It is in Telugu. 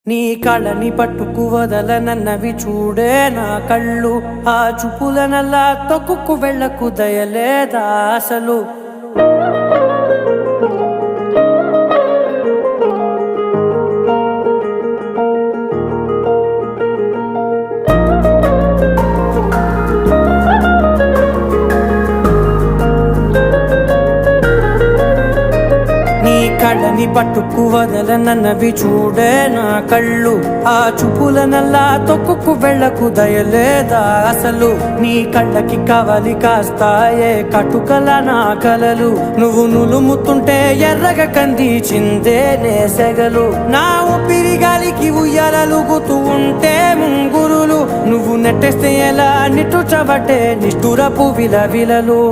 నీ కళని పట్టుకు వదలనన్నవి చూడే నా కళ్ళు, ఆ చూపులనల్లా తొక్కుకు వెళ్ళకు దయలేదా అసలు. కళ్ళని పట్టుకు వదలనన్నవి చూడే నా కళ్ళు, ఆ చూపులనల్లా తొక్కుకు వెళ్ళకు దయలేదా అసలు. నీ కళ్ళకి కవలి కాస్తాయే కటుకల నా కలలు, నువ్వు నులుముతుంటే ఎర్రగ కంది చిందే నేసెగలు. నా ఊపిరి గాలికి ఉయ్యాలలుగుతూ ఉంటే ముంగురులు, నువ్వు నెట్టేస్తే ఎలా నిట్టుచబట్టే నిష్ఠురపు విలవిలలు.